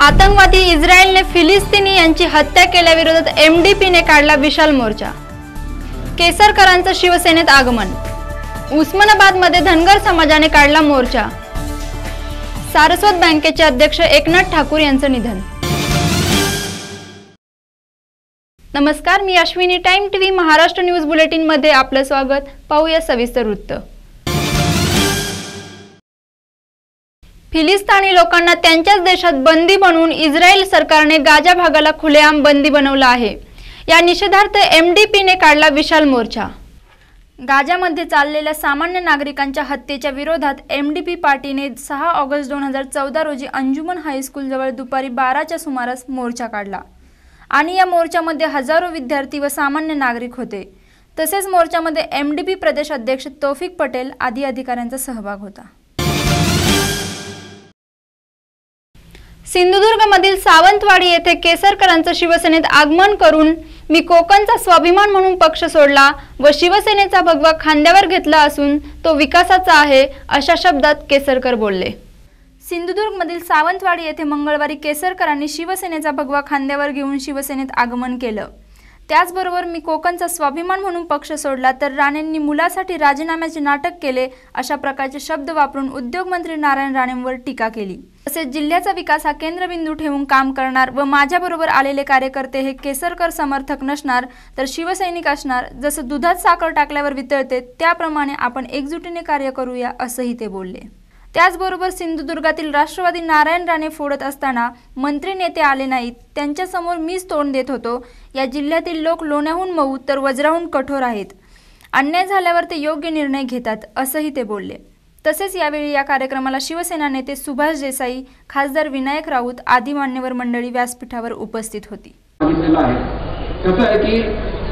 आतंकवादी इस्रायलने फिलिस्तीनी यांची हत्या केल्याविरोधात एमडीपीने काढला विशाल मोर्चा। केसरकरांचं शिवसेनेत आगमन। उस्मानाबादमध्ये धनगर समाजाने काढला मोर्चा। सारस्वत बँकेचे अध्यक्ष एकनाथ ठाकूर यांचं निधन। नमस्कार, मी Ashwini, time TV Maharashtra news bulletin मध्ये आपलं स्वागत। पाहूया सविस्तर वृत्त। फिलिस्तीनी लोकांना त्यांच्याच देशात बंदी बनवून इस्रायल सरकारने गाझा भागाला खुलेआम बंदी बनवलं आहे। या निषेधार्थ एमडीपीने काढला विशाल मोर्चा। गाझामध्ये चाललेल्या सामान्य नागरिकांच्या हत्येच्या विरोधात एमडीपी पार्टीने 6 ऑगस्ट 2014 रोजी अंजुमन हायस्कूल जवळ दुपारी 12च्या सुमारास मोर्चा काढला आणि या मोर्चामध्ये हजारो विद्यार्थी व सामान्य नागरिक होते। तसेच मोर्चामध्ये एमडीपी प्रदेश अध्यक्ष तौफिक पटेल आदी अधिकाऱ्यांचा सहभाग होता। सिंधुदुर्गमधील सावंतवाडी येथे केसरकरांचं शिवसेनेत आगमन करून मी कोकणचा स्वाभिमान म्हणून पक्ष सोडला व शिवसेनेचा भगवा खांद्यावर घेतला असून तो विकासाचा आहे, अशा शब्दात केसरकर बोलले। सिंधुदुर्गमधील सावंतवाडी येथे मंगळवारी केसरकरांनी शिवसेनेचा भगवा खांद्यावर घेऊन शिवसेनेत आगमन केलं। त्याचबरोबर मी कोकणचा स्वाभिमान म्हणून पक्ष सोडला तर राणेंनी मुलासाठी राजीनाम्याचे नाटक केले, अशा प्रकारचे शब्द वापरून उद्योगमंत्री नारायण राणेंवर टीका केली। तसेच जिल्ह्याचा विकास हा केंद्रबिंदू ठेवून काम करणार व माझ्याबरोबर आलेले कार्यकर्ते हे केसरकर समर्थक नसणार तर शिवसैनिक असणार। जसं दुधात साखर टाकल्यावर वितळते त्याप्रमाणे आपण एकजुटीने कार्य करूया, असंही ते बोलले। त्याचबरोबर सिंधुदुर्गातील राष्ट्रवादी नारायण राणे फोडत असताना मंत्री नेते आले नाहीत, त्यांच्यासमोर मीच तोंड देत होतो। या जिल्ह्यातील लोक लोण्याहून मऊ तर वज्राहून कठोर आहेत, अन्याय झाल्यावर ते योग्य निर्णय घेतात, असंही ते बोलले। तसेच यावेळी या कार्यक्रमाला शिवसेना नेते सुभाष देसाई, खासदार विनायक राऊत आदी मान्यवर मंडळी व्यासपीठावर उपस्थित होती। कसं आहे की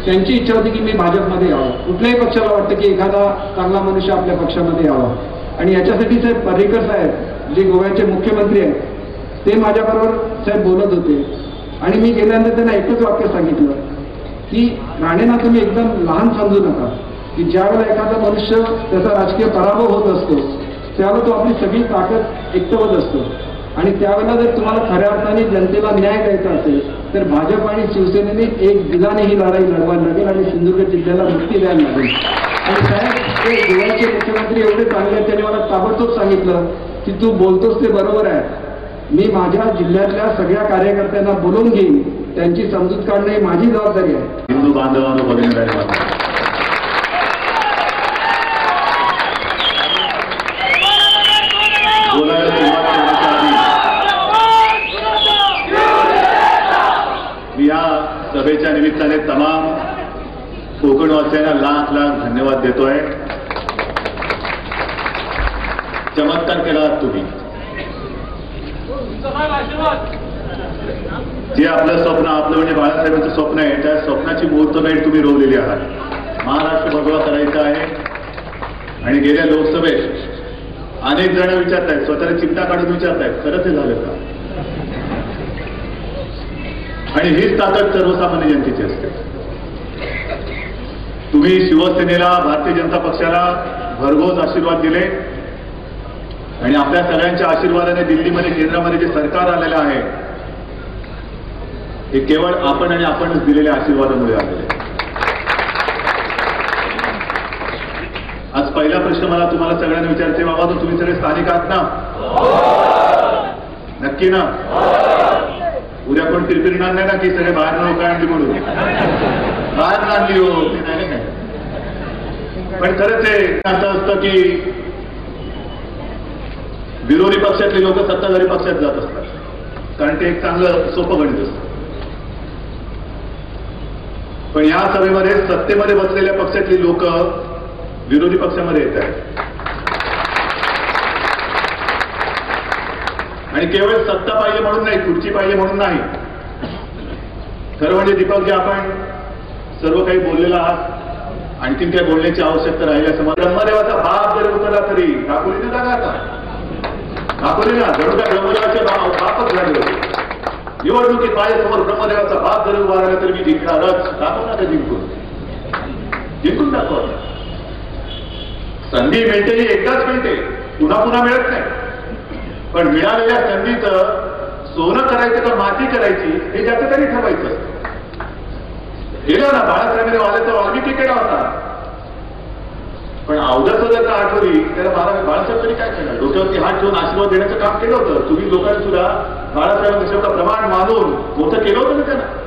त्यांची इच्छा होती की मी भाजपमध्ये यावं। कुठल्याही पक्षाला वाटतं की एखादा चांगला मनुष्य आपल्या पक्षामध्ये यावा आणि याच्यासाठी साहेब पर्रिकर साहेब जे गोव्याचे मुख्यमंत्री आहेत ते माझ्याबरोबर साहेब बोलत होते आणि मी गेल्यानंतर त्यांना एकच वाक्य सांगितलं की राणेंना तुम्ही एकदम लहान समजू नका, की ज्यावेळेला एखादा मनुष्य त्याचा राजकीय पराभव होत असतो त्यावेळेला तो आपली सगळी ताकद एकवत असतो आणि त्यावेळेला जर तुम्हाला खऱ्या अर्थाने जनतेला न्याय द्यायचा असेल तर भाजप आणि शिवसेनेने एक दिलाने ही लढाई लढवायला लागेल आणि सिंधुदुर्ग जिल्ह्याला मुक्ती द्यायला लागेल। आणि साहेब ते गोव्याचे मुख्यमंत्री एवढे चांगले आहेत, त्यांनी मला ताबडतोब सांगितलं की तू बोलतोस ते बरोबर आहे, मी माझ्या जिल्ह्यातल्या सगळ्या कार्यकर्त्यांना बोलवून घेईन, त्यांची समजूत काढणे माझी जबाबदारी आहे। हिंदू बांधवांनो बघण्यासाठी या सभेच्या निमित्ताने तमाम कोकणवासियांना लाख लाख धन्यवाद देतोय। चमत्कार केला तुम्ही, जे आपलं स्वप्न, आपलं म्हणजे बाळासाहेबांचं स्वप्न आहे, त्या स्वप्नाची मुहूर्तमेढ तुम्ही रोवलेली आहात। महाराष्ट्र भगवा करायचा आहे आणि गेल्या लोकसभेत अनेक जण विचारतायत, स्वतःला चिमटा काढून विचारतायत खरं ते झालं का? आणि हीच ताकद सर्वसामान्य जनतेची असते। तुम्ही शिवसेनेला, भारतीय जनता पक्षाला भरघोस आशीर्वाद दिले आणि आपल्या सगळ्यांच्या आशीर्वादाने दिल्लीमध्ये, केंद्रामध्ये जे सरकार आलेलं आहे हे केवळ आपण आणि आपणच दिलेल्या आशीर्वादामुळे आलेले। आज पहिला प्रश्न मला तुम्हाला सगळ्यांना विचारते, बाबा तुम्ही सगळे स्थानिक आहात ना? नक्की ना? उद्या कोण किरकिरणार नाही ना की सगळे बाहेर लोक आणली म्हणून? बाहेर आणली हो, ते नाही काय। पण खरंच हे असं असतं की विरोधी पक्षातले लोक सत्ताधारी पक्षात जात असतात, कारण ते एक चांगलं सोपं गणित असतं। पण या सभेमध्ये सत्तेमध्ये बसलेल्या पक्षातली लोक विरोधी पक्षामध्ये येत आहेत आणि केवळ सत्ता पाहिजे म्हणून नाही, खुर्ची पाहिजे म्हणून नाही। खरं म्हणजे दीपक, जे आपण सर्व काही बोललेला आहात, आणखीन काही बोलण्याची आवश्यकता राहिली असं मला। ब्रह्मदेवाचा बाप जरी उतरला तरी ठाकूरीने जागा का? ठाकूरीला जणू काय ब्रह्मदेवाचे बापच झाले होते। निवडणुकीत माझ्यासमोर ब्रह्मदेवाचा बाप जरी उभा राहिला तरी मी जिंकणारच। दाखव ना, जिंकून दाखवा। संधी मिळते ही एकदाच मिळते, पुन्हा पुन्हा मिळत नाही। पण मिळालेल्या संधीचं सोनं करायचं का माती करायची हे ज्याचं तरी ठरवायचं. गेलो ना बाळासाहेब वाल्याचा वाल्मिकी केला होता, पण अवघाचं जर का आठवली त्याला बाळासाहेब तरी काय केलं, डोक्यावरती हात ठेवून आशीर्वाद देण्याचं काम केलं होतं. तुम्ही लोकांनी सुद्धा बाळासाहेबांचं शेवटं प्रमाण मानून मोठं केलं होतं ना त्यांना.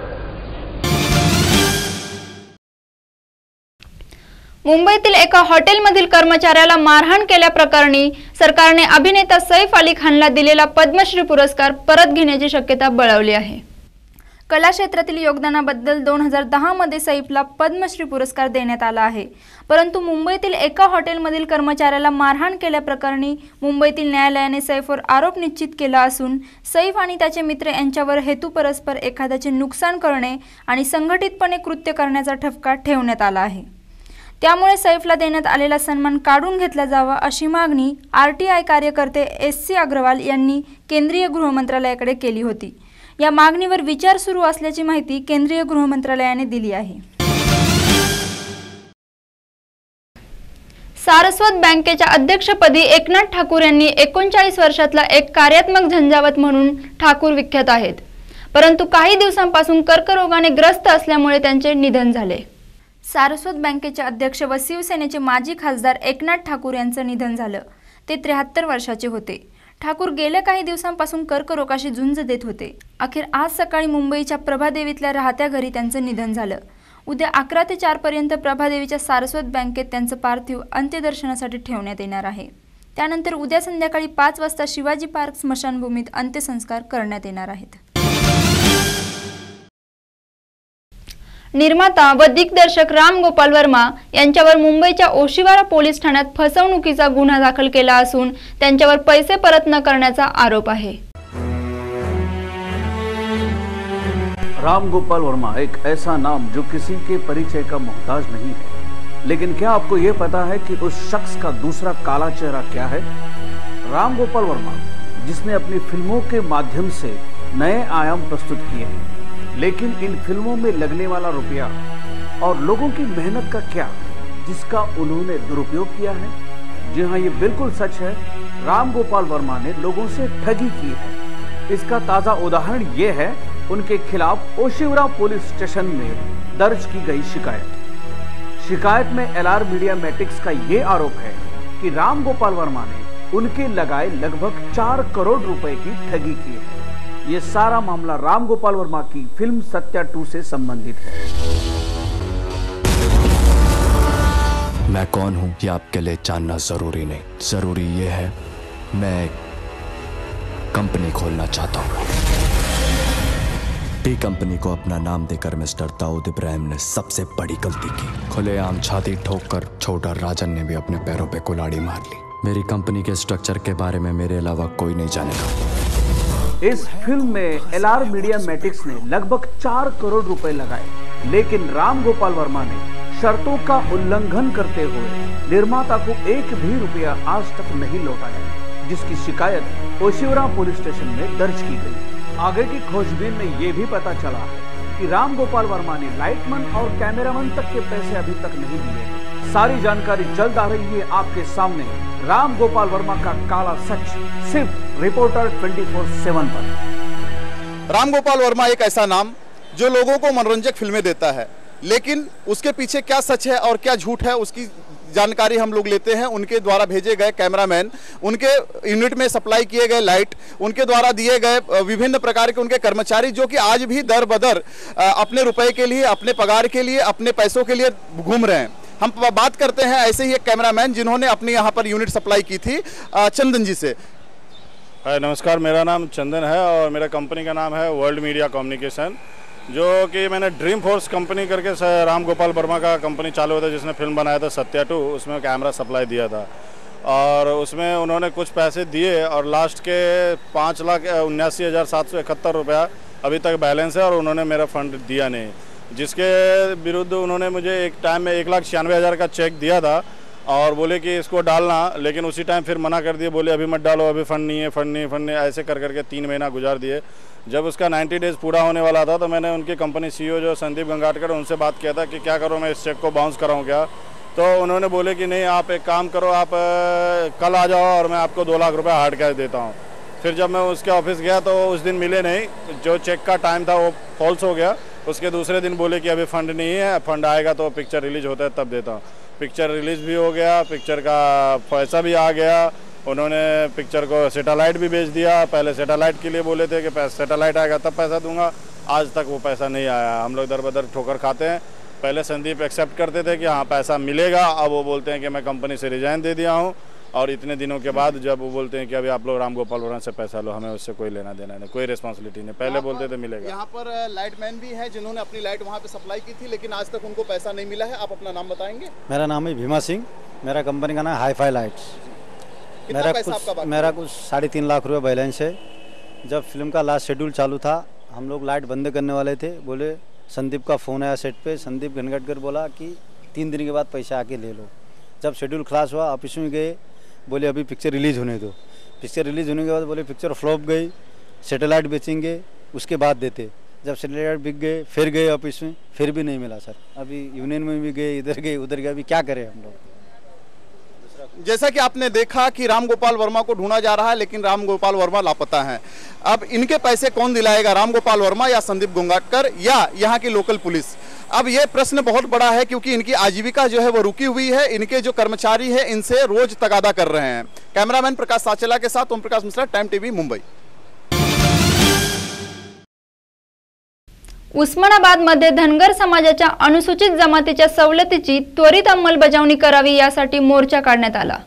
मुंबईतील एका हॉटेलमधील कर्मचाऱ्याला मारहाण केल्याप्रकरणी सरकारने अभिनेता सैफ अली खानला दिलेला पद्मश्री पुरस्कार परत घेण्याची शक्यता बळावली आहे. कला क्षेत्रातील योगदानाबद्दल 2010 मध्ये सैफला पद्मश्री पुरस्कार देण्यात आला आहे. परंतु मुंबईतील एका हॉटेलमधील कर्मचाऱ्याला मारहाण केल्याप्रकरणी मुंबईतील न्यायालयाने सैफवर आरोप निश्चित केला असून सैफ आणि त्याचे मित्र यांच्यावर हेतुपरस्पर एखाद्याचे नुकसान करणे आणि संघटितपणे कृत्य करण्याचा ठपका ठेवण्यात आला आहे. त्यामुळे सैफला देण्यात आलेला सन्मान काढून घेतला जावा अशी मागणी RTI कार्यकर्ते SC अग्रवाल यांनी केंद्रीय गृहमंत्रालयाकडे केली होती. या मागणीवर विचार सुरू असल्याची माहिती केंद्रीय गृहमंत्रालयाने दिली आहे. सारस्वत बँकेच्या अध्यक्षपदी एकनाथ ठाकूर यांनी 39 वर्षातला एक कार्यात्मक झंझावत म्हणून ठाकूर विख्यात आहेत. परंतु काही दिवसांपासून कर्करोगाने ग्रस्त असल्यामुळे त्यांचे निधन झाले. सारस्वत बँकेचे अध्यक्ष व शिवसेनेचे माजी खासदार एकनाथ ठाकूर यांचं निधन झालं. ते 73 वर्षाचे होते. ठाकूर गेल्या काही दिवसांपासून कर्करोगाशी झुंज देत होते. अखेर आज सकाळी मुंबईच्या प्रभादेवीतल्या राहत्या घरी त्यांचं निधन झालं. उद्या 11 ते 4 पर्यंत प्रभादेवीच्या सारस्वत बँकेत त्यांचं पार्थिव अंत्यदर्शनासाठी ठेवण्यात येणार आहे. त्यानंतर उद्या संध्याकाळी 5 वाजता शिवाजी पार्क स्मशानभूमीत अंत्यसंस्कार करण्यात येणार आहेत. निर्माता व दिग्दर्शक राम गोपाल वर्मा यांच्यावर मुंबईच्या ओशिवारा पोलीस ठाण्यात फसवणुकीचा गुन्हा दाखल केला असून त्यांच्यावर पैसे परत न करण्याचा आरोप आहे. राम गोपाल वर्मा एक ऐसा नाम जो किसी के परिचय का मोहताज नहीं है, लेकिन क्या आपको ये पता है कि उस शख्स का दूसरा काला चेहरा क्या है? राम गोपाल वर्मा, जिसने अपनी फिल्मों के माध्यम से नए आयाम प्रस्तुत किए हैं, लेकिन इन फिल्मों में लगने वाला रुपया और लोगों की मेहनत का क्या, जिसका उन्होंने दुरुपयोग किया है? जी हाँ, ये बिल्कुल सच है. राम गोपाल वर्मा ने लोगों से ठगी की है. इसका ताज़ा उदाहरण ये है उनके खिलाफ ओशिवरा पुलिस स्टेशन में दर्ज की गई शिकायत में LR मीडिया मैटिक्स का ये आरोप है कि राम गोपाल वर्मा ने उनके लगाए लगभग 4 करोड़ रुपए की ठगी की है. ये सारा मामला राम गोपाल वर्मा की फिल्म सत्या 2 से संबंधित है. मैं कौन हूं ये आपके लिए जानना जरूरी नहीं. जरूरी ये है मैं एक कंपनी खोलना चाहता हूं. टी कंपनी को अपना नाम देकर मिस्टर दाऊद इब्राहिम ने सबसे बड़ी गलती की. खुलेआम छाती ठोककर छोटा राजन ने भी अपने पैरों पे कुल्हाड़ी मार ली. मेरी कंपनी के स्ट्रक्चर के बारे में मेरे अलावा कोई नहीं जानेगा. इस फिल्म में LR मीडिया मैटिक्स ने लगभग 4 करोड़ रुपए लगाए, लेकिन राम गोपाल वर्मा ने शर्तों का उल्लंघन करते हुए निर्माता को एक भी रुपया आज तक नहीं लौटाया, जिसकी शिकायत ओशिवरा पुलिस स्टेशन में दर्ज की गई. आगे की खोजबीन में ये भी पता चला है कि राम गोपाल वर्मा ने लाइटमैन और कैमरामैन तक के पैसे अभी तक नहीं दिए. सारी जानकारी जल्द आ रही है आपके सामने. राम गोपाल वर्मा का काला सच सिर्फ रिपोर्टर 24/7 पर. राम गोपाल वर्मा एक ऐसा नाम जो लोगों को मनोरंजक फिल्में देता है, लेकिन उसके पीछे क्या सच है और क्या झूठ है उसकी जानकारी हम लोग लेते हैं. उनके द्वारा भेजे गए कैमरामैन, उनके यूनिट में सप्लाई किए गए लाइट, उनके द्वारा दिए गए विभिन्न प्रकार के उनके कर्मचारी जो कि आज भी दर बदर अपने रुपए के लिए, अपने पगार के लिए, अपने पैसों के लिए घूम रहे हैं. हम बात करते हैं ऐसे ही एक कैमरामैन जिन्होंने अपने यहाँ पर यूनिट सप्लाई की थी, चंदन जी से. नमस्कार, मेरा नाम चंदन है और मेरा कंपनी का नाम है वर्ल्ड मीडिया कम्युनिकेशन, जो कि मैंने ड्रीम फोर्स कंपनी करके राम गोपाल वर्मा का कंपनी चालू होता है, जिसने फिल्म बनाया था सत्या 2. उसमें कैमरा सप्लाई दिया था और उसमें उन्होंने कुछ पैसे दिए और लास्ट के 5,79,771 रुपया अभी तक बैलेंस है और उन्होंने मेरा फंड दिया नहीं, जिसके विरुद्ध उन्होंने मुझे एक टाइम में 1,96,000 का चेक दिया था और बोले कि इसको डालना, लेकिन उसी टाइम फिर मना कर दिए. बोले अभी मत डालो, अभी फंड नहीं है, फंड नहीं. ऐसे कर करके 3 महीना गुजार दिए. जब उसका 90 डेज पूरा होने वाला था तो मैंने उनकी कंपनी CEO जो संदीप गंगाटकर, उनसे बात किया था कि क्या करो, मैं इस चेक को बाउंस कराऊँ क्या. तो उन्होंने बोले कि नहीं, आप एक काम करो, आप कल आ जाओ और मैं आपको 2 लाख रुपये हार्ड कैश देता हूँ. फिर जब मैं उसके ऑफिस गया तो उस दिन मिले नहीं, जो चेक का टाइम था वो फॉल्स हो गया। उसके दूसरे दिन बोले कि अभी फंड नहीं है, फंड आएगा तो पिक्चर रिलीज होता है तब देता हूँ। पिक्चर रिलीज भी हो गया, पिक्चर का पैसा भी आ गया। उन्होंने पिक्चर को सैटेलाइट भी भेज दिया। पहले सैटेलाइट के लिए बोले थे कि सैटेलाइट आएगा तब पैसा दूंगा, आज तक वो पैसा नहीं आया। हम लोग दर बदर ठोकर खाते हैं। पहले संदीप एक्सेप्ट करते थे कि हाँ पैसा मिलेगा, अब वो बोलते हैं कि मैं कंपनी से रिजाइन दे दिया हूँ। और इतने दिनों के बाद जब वो बोलते हैं कि अभी आप लोग राम गोपाल वर्मा से पैसा लो, हमें उससे कोई लेना देना नहीं, कोई रिस्पॉन्सिबिलिटी नहीं। पहले बोलते थे मिलेगा। यहाँ पर लाइटमैन भी है जिन्होंने अपनी लाइट वहाँ पे सप्लाई की थी, लेकिन आज तक उनको पैसा नहीं मिला है। आप अपना नाम बताएंगे? मेरा नाम है भीमा सिंह, मेरा कंपनी का नाम है हाईफाई लाइट्स। मेरा कुछ 3.5 लाख रुपये बैलेंस है। जब फिल्म का लास्ट शेड्यूल चालू था, हम लोग लाइट बंद करने वाले थे, बोले संदीप का फ़ोन आया सेट पे। संदीप घनघटकर बोला कि 3 दिन के बाद पैसा आके ले लो। जब शेड्यूल खलास हुआ, ऑफिस में गए, बोले अभी पिक्चर रिलीज़ होने दो। पिक्चर रिलीज़ होने के बाद बोले पिक्चर फ्लॉप गई, सैटेलाइट बेचेंगे उसके बाद देते। जब सैटेलाइट बिक गए, फिर गए ऑफिस में, फिर भी नहीं मिला सर। अभी यूनियन में भी गए, इधर गए उधर गए, अभी क्या करें हम लोग। जैसा कि आपने देखा कि राम गोपाल वर्मा को ढूंढा जा रहा है, लेकिन राम गोपाल वर्मा लापता हैं। अब इनके पैसे कौन दिलाएगा, राम गोपाल वर्मा या संदीप गोंगाटकर या यहाँ की लोकल पुलिस? अब ये प्रश्न बहुत बड़ा है, क्योंकि इनकी आजीविका जो है वो रुकी हुई है। इनके जो कर्मचारी हैं इनसे रोज तगादा कर रहे हैं। कैमरामैन प्रकाश साचेला के साथ ओम प्रकाश मिश्रा, टाइम टीवी, मुंबई। उस्मानाबादमध्ये धनगर समाजाच्या अनुसूचित जमातीच्या सवलतीची त्वरित अंमलबजावणी करावी यासाठी मोर्चा काढण्यात आला।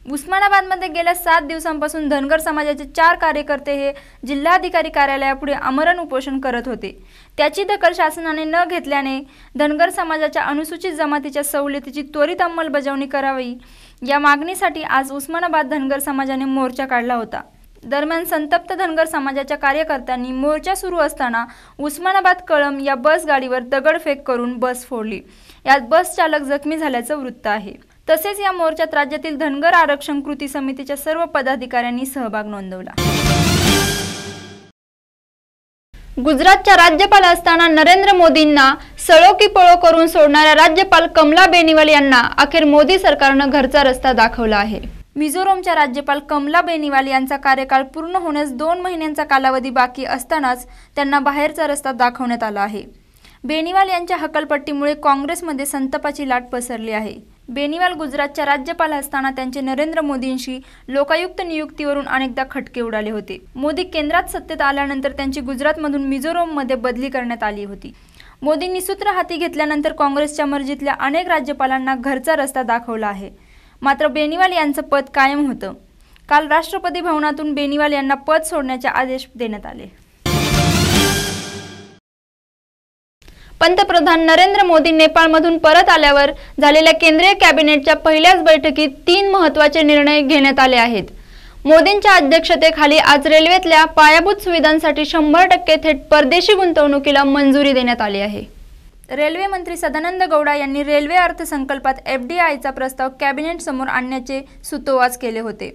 उस्मानाबादमध्ये गेल्या 7 दिवसांपासून धनगर समाजाचे 4 कार्यकर्ते हे जिल्हाधिकारी कार्यालयापुढे आमरण उपोषण करत होते। त्याची दखल शासनाने न घेतल्याने धनगर समाजाच्या अनुसूचित जमातीच्या सवलतीची त्वरित अंमलबजावणी करावी या मागणीसाठी आज उस्मानाबाद धनगर समाजाने मोर्चा काढला होता। दरम्यान संतप्त धनगर समाजाच्या कार्यकर्त्यांनी मोर्चा सुरू असताना उस्मानाबाद कळंब या बस गाडीवर दगडफेक करून बस फोडली। यात बस चालक जखमी झाल्याचं वृत्त आहे। तसेच या मोर्चात राज्यातील धनगर आरक्षण कृती समितीच्या सर्व पदाधिकाऱ्यांनी सहभाग नोंदवला। गुजरातच्या राज्यपाल असताना नरेंद्र मोदींना सळो की पळो करून सोडणाऱ्या राज्यपाल कमला बेनिवाल यांना अखेर मोदी सरकारने घरचा रस्ता दाखवला आहे। मिझोरमच्या राज्यपाल कमला बेनिवाल यांचा कार्यकाळ पूर्ण होण्यास 2 महिन्यांचा कालावधी बाकी असतानाच त्यांना बाहेरचा रस्ता दाखवण्यात आला आहे। बेनिवाल यांच्या हकलपट्टीमुळे काँग्रेसमध्ये संतापाची लाट पसरली आहे। बेनिवाल गुजरातच्या राज्यपाल असताना त्यांचे नरेंद्र मोदींशी लोकायुक्त नियुक्तीवरून अनेकदा खटके उडाले होते। मोदी केंद्रात सत्तेत आल्यानंतर त्यांची गुजरातमधून मिझोरममध्ये बदली करण्यात आली होती। मोदींनी सूत्र हाती घेतल्यानंतर काँग्रेसच्या मर्जीतल्या अनेक राज्यपालांना घरचा रस्ता दाखवला आहे। मात्र बेनिवाल यांचं पद कायम होतं। काल राष्ट्रपती भवनातून बेनिवाल यांना पद सोडण्याचे आदेश देण्यात आले। पंतप्रधान नरेंद्र मोदी नेपाळमधून परत आल्यावर झालेल्या केंद्रीय कॅबिनेटच्या पहिल्याच बैठकीत 3 महत्त्वाचे निर्णय घेण्यात आले आहेत। मोदींच्या अध्यक्षतेखाली आज रेल्वेतल्या पायाभूत सुविधांसाठी 100% थेट परदेशी गुंतवणुकीला मंजुरी देण्यात आली आहे। रेल्वे मंत्री सदानंद गौडा यांनी रेल्वे अर्थसंकल्पात FDIचा प्रस्ताव कॅबिनेट समोर आणण्याचे सुतोवाच केले होते।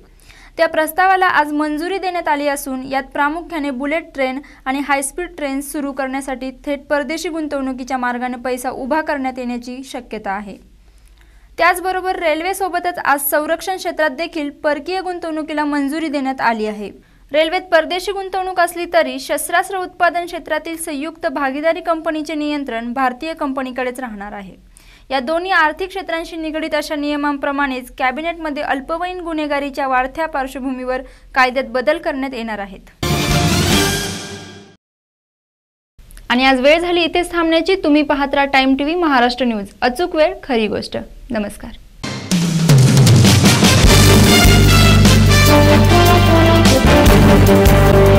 त्या प्रस्तावाला आज मंजुरी देण्यात आली असून यात प्रामुख्याने बुलेट ट्रेन आणि हायस्पीड ट्रेन सुरू करण्यासाठी थेट परदेशी गुंतवणुकीच्या मार्गाने पैसा उभा करण्यात येण्याची शक्यता आहे। त्याचबरोबर रेल्वेसोबतच आज संरक्षण क्षेत्रात देखील परकीय गुंतवणुकीला मंजुरी देण्यात आली आहे। रेल्वेत परदेशी गुंतवणूक असली तरी शस्त्रास्त्र उत्पादन क्षेत्रातील संयुक्त भागीदारी कंपनीचे नियंत्रण भारतीय कंपनीकडेच राहणार आहे। या दोन्ही आर्थिक क्षेत्रांशी निगडित अशा नियमांप्रमाणेच कॅबिनेटमध्ये अल्पवयीन गुन्हेगारीच्या वाढत्या पार्श्वभूमीवर कायद्यात बदल करण्यात येणार आहेत। आणि आज वेळ झाली इथेच थांबण्याची। तुम्ही पाहत राहा टाइम टीव्ही महाराष्ट्र न्यूज, अचूक वेळ खरी गोष्ट। नमस्कार। Thank you.